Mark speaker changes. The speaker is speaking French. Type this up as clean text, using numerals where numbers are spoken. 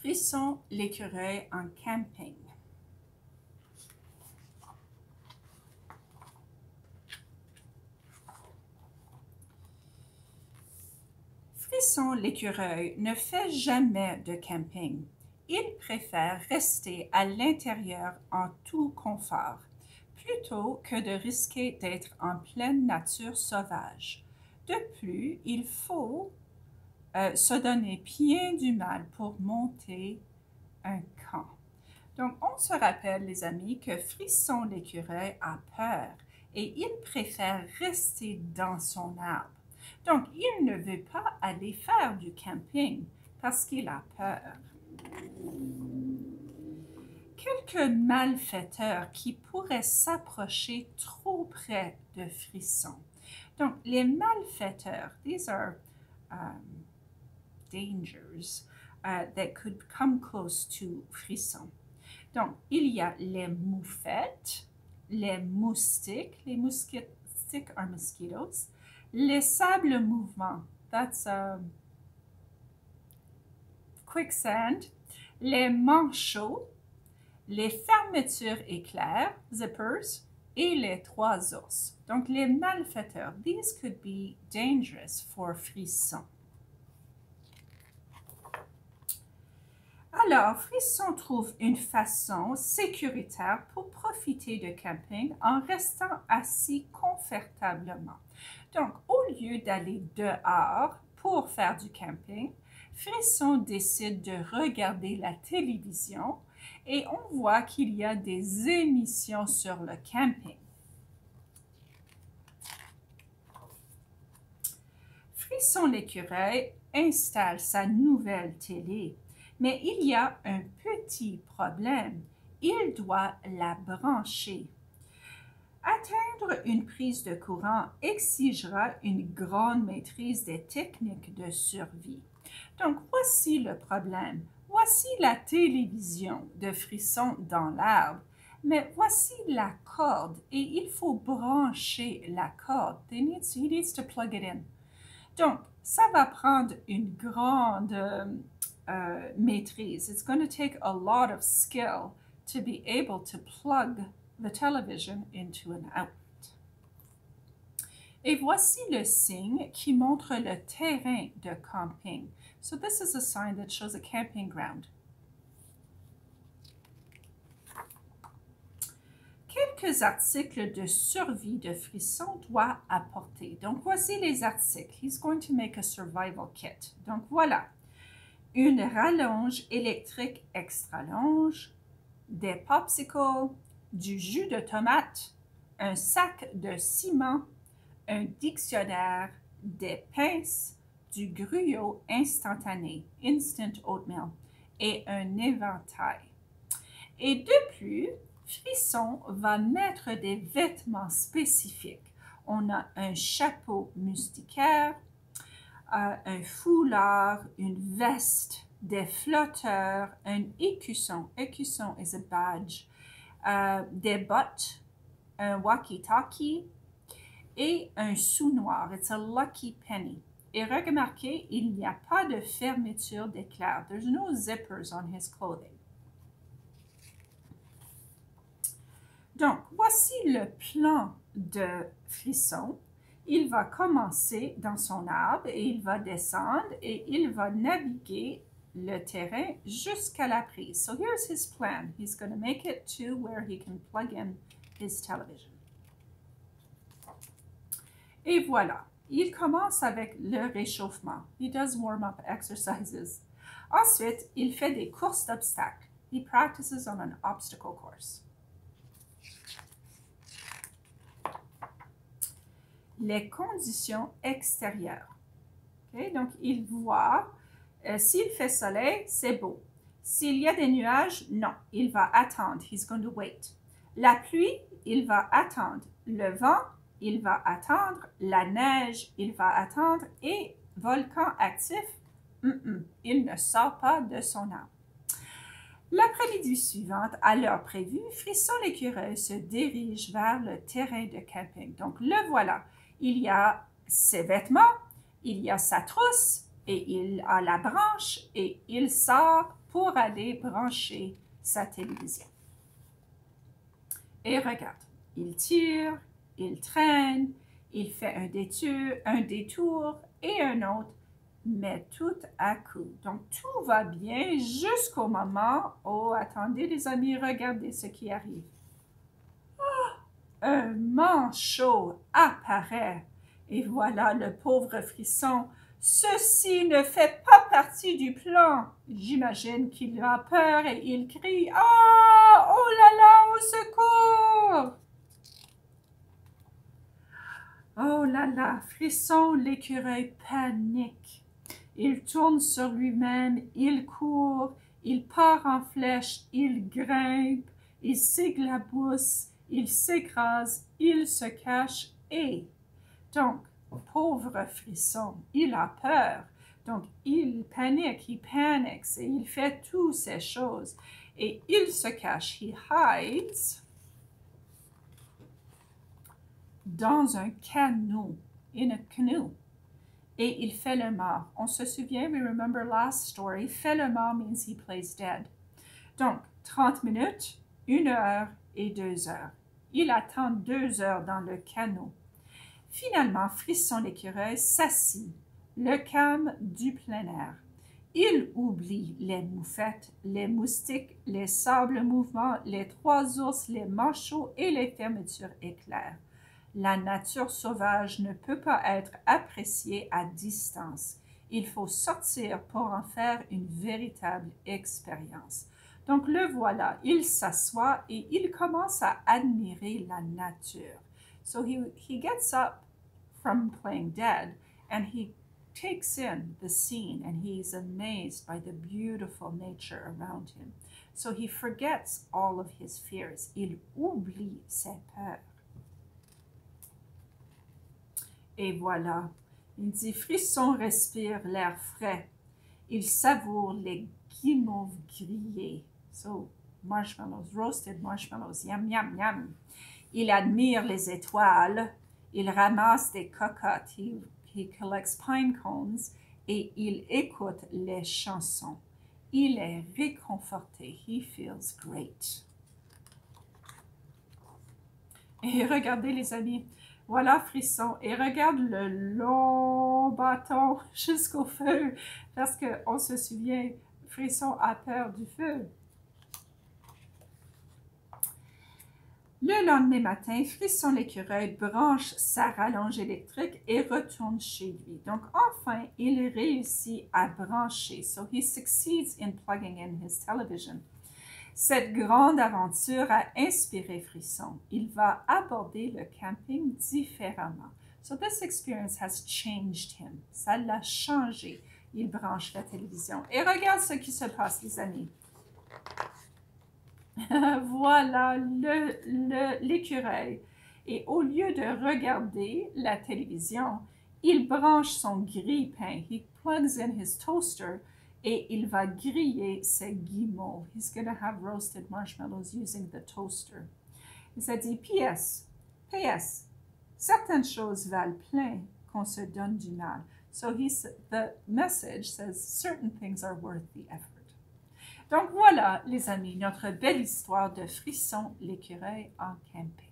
Speaker 1: Frisson l'écureuil en camping. Frisson l'écureuil ne fait jamais de camping. Il préfère rester à l'intérieur en tout confort, plutôt que de risquer d'être en pleine nature sauvage. De plus, il faut se donner bien du mal pour monter un camp. Donc, on se rappelle, les amis, que Frisson l'écureuil a peur et il préfère rester dans son arbre. Donc, il ne veut pas aller faire du camping parce qu'il a peur. Quelques malfaiteurs qui pourraient s'approcher trop près de Frisson. Donc, les malfaiteurs, these are dangers that could come close to Frisson. Donc, il y a les moufettes, les moustiques are mosquitoes, les sables mouvants, that's quicksand, les manchots, les fermetures éclairs, zippers, et les trois ours. Donc, les malfaiteurs, these could be dangerous for Frisson. Alors, Frisson trouve une façon sécuritaire pour profiter de camping en restant assis confortablement. Donc, au lieu d'aller dehors pour faire du camping, Frisson décide de regarder la télévision et on voit qu'il y a des émissions sur le camping. Frisson l'écureuil installe sa nouvelle télé. Mais il y a un petit problème. Il doit la brancher. Atteindre une prise de courant exigera une grande maîtrise des techniques de survie. Donc, voici le problème. Voici la télévision de Frisson dans l'arbre. Mais voici la corde et il faut brancher la corde. He needs to plug it in. Donc, ça va prendre une grande maîtrise. It's going to take a lot of skill to be able to plug the television into an outlet. Et voici le signe qui montre le terrain de camping. So this is a sign that shows a camping ground. Quelques articles de survie de Frisson doit apporter. Donc voici les articles. He's going to make a survival kit. Donc voilà. Une rallonge électrique extra longe, des popsicles, du jus de tomate, un sac de ciment, un dictionnaire, des pinces, du gruau instantané, instant oatmeal, et un éventail. Et de plus, Frisson va mettre des vêtements spécifiques. On a un chapeau moustiquaire, un foulard, une veste, des flotteurs, un écusson. Écusson is a badge. Des bottes, un walkie-talkie et un sou noir. It's a lucky penny. Et remarquez, il n'y a pas de fermeture d'éclair. There's no zippers on his clothing. Donc, voici le plan de Frisson. Il va commencer dans son arbre et il va descendre et il va naviguer le terrain jusqu'à la prise. So here's his plan. He's going to make it to where he can plug in his television. Et voilà. Il commence avec le réchauffement. He does warm-up exercises. Ensuite, il fait des courses d'obstacles. He practices on an obstacle course. Les conditions extérieures. Okay? Donc, il voit, s'il fait soleil, c'est beau. S'il y a des nuages, non, il va attendre. He's going to wait. La pluie, il va attendre. Le vent, il va attendre. La neige, il va attendre. Et volcan actif, il ne sort pas de son arbre. L'après-midi suivante, à l'heure prévue, Frisson l'écureuil se dirige vers le terrain de camping. Donc, le voilà. Il y a ses vêtements, il y a sa trousse, et il a la branche, et il sort pour aller brancher sa télévision. Et regarde, il tire, il traîne, il fait un détour et un autre, mais tout à coup. Donc, tout va bien jusqu'au moment où, attendez les amis, regardez ce qui arrive. Un manchot apparaît. Et voilà le pauvre Frisson. Ceci ne fait pas partie du plan. J'imagine qu'il a peur et il crie « Ah! Oh là là, au secours! » Oh là là, Frisson l'écureuil panique. Il tourne sur lui-même, il court, il part en flèche, il grimpe, il s'éclabousse, il s'écrase, il se cache et... Donc, pauvre Frisson, il a peur. Donc, il panique, et il fait toutes ces choses. Et il se cache, he hides, dans un canot, in a canoe. Et il fait le mort. On se souvient, we remember last story, fait le mort means he plays dead. Donc, 30 minutes, 1 heure et 2 heures. Il attend 2 heures dans le canot. Finalement, Frisson l'écureuil s'assit, le calme du plein air. Il oublie les moufettes, les moustiques, les sables mouvants, les 3 ours, les manchots et les fermetures éclairs. La nature sauvage ne peut pas être appréciée à distance. Il faut sortir pour en faire une véritable expérience. Donc le voilà, il s'assoit et il commence à admirer la nature. So he gets up from playing dead and he takes in the scene and he's amazed by the beautiful nature around him. So he forgets all of his fears. Il oublie ses peurs. Et voilà, il dit, Frisson respire l'air frais. Il savoure les guimauves grillés. So, marshmallows, roasted marshmallows, yum, yum, yum. Il admire les étoiles. Il ramasse des cocottes. He collects pine cones. Et il écoute les chansons. Il est réconforté. He feels great. Et regardez les amis. Voilà Frisson, et regarde le long bâton jusqu'au feu, parce qu'on se souvient, Frisson a peur du feu. Le lendemain matin, Frisson l'écureuil branche sa rallonge électrique et retourne chez lui. Donc enfin, il réussit à brancher. So he succeeds in plugging in his television. Cette grande aventure a inspiré Frisson. Il va aborder le camping différemment. So this experience has changed him. Ça l'a changé. Il branche la télévision. Et regarde ce qui se passe, les amis. Voilà l'écureuil. Et au lieu de regarder la télévision, il branche son grille-pain. He plugs in his toaster. Et il va griller ses guimauves. He's going to have roasted marshmallows using the toaster. Il s'est dit, PS, certaines choses valent plein qu'on se donne du mal. So the message says certain things are worth the effort. Donc voilà, les amis, notre belle histoire de Frisson l'écureuil en camping.